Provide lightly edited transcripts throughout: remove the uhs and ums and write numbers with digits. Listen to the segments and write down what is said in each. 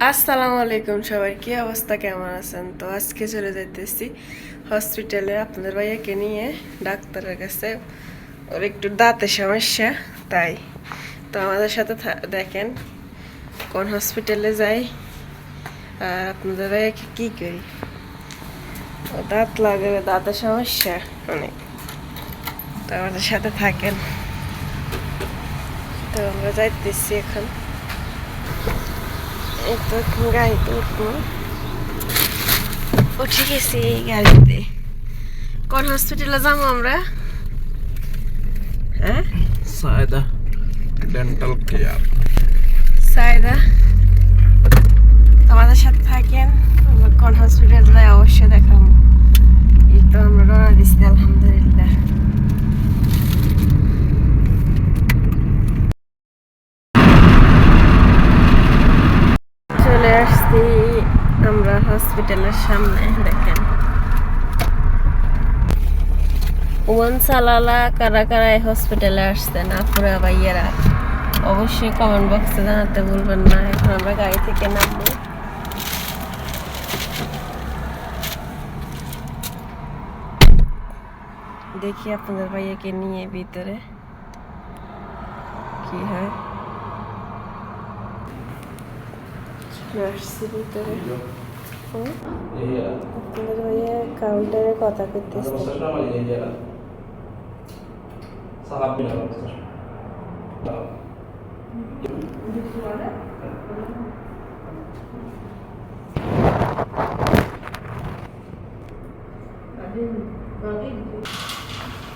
আসসালামু আলাইকুম সবাই, কি অবস্থা, কেমন আছেন? তো আজকে চলে যাইতেছি হসপিটালে আপনাদের ভাইয়াকে নিয়ে ডাক্তারের কাছে। ওর একটু দাঁতের সমস্যা, তাই তো আমাদের সাথে দেখেন কোন হসপিটালে যাই আর আপনাদের ভাইয়াকে কি করি। ও দাঁত লাগাবে, দাঁতের সমস্যা অনেক, তো আমাদের সাথে থাকেন। তো আমরা যাইতেছি এখন, এই তো এখন গাড়িতে উঠবো, উঠে গেছি এই গাড়িতে। কোন হসপিটালে যাবো আমরা? হ্যাঁ, সায়দা ডেন্টাল কেয়ার। সায়দা, তোমাদের সাথে থাকেন। আমরা কোন হসপিটাল যাই অবশ্যই দেখাবো। এই তো আমরা রওনা দিচ্ছি, আলহামদুলিল্লাহ। চলে আসছি আমরা হসপিটালের সামনে, দেখেন ওমান সালালা কারা কারা এই হসপিটালে আসছেন, আপুরা ভাইয়েরা অবশ্যই কমেন্ট বক্সে জানাতে ভুলবেন না। এখন আমরা গাড়ি থেকে নামবো, দেখি আপনাদের ভাইয়াকে নিয়ে ভিতরে কি হয়। আসছি ভিতরে, আপনাদের ভাইয়া কাউন্টারে কথা করতেছে।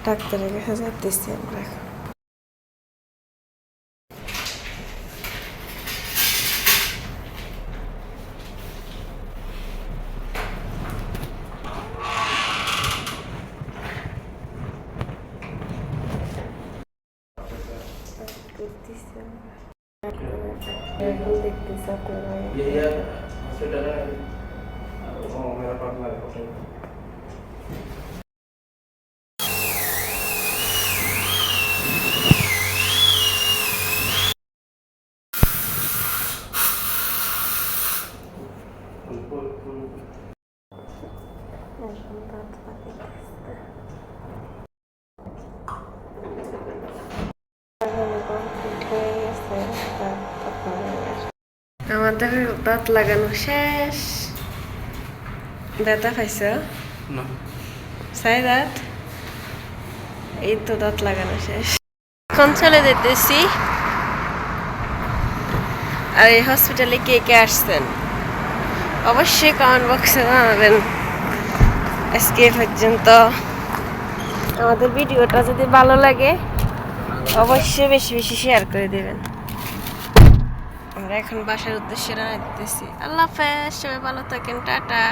ডাক্তারের কাছে যাইতেছি আমরা এখন। দেখতেছি আপনারা আমাদের দাঁত লাগানো শেষ। ব্যথা পাইছ না, সাই দাঁত? এই তো দাঁত লাগানো শেষ, এখন চলে যেতেছি। আর এই হসপিটালে কে কে আসছেন অবশ্যই কমেন্ট বক্সে জানাবেন। আজকে পর্যন্ত আমাদের ভিডিওটা যদি ভালো লাগে অবশ্যই বেশি বেশি শেয়ার করে দেবেন। আমরা এখন বাসার উদ্দেশ্যে রওনা দিতেছি। আল্লাহ হাফেজ, সবাই ভালো থাকেন, টাটা।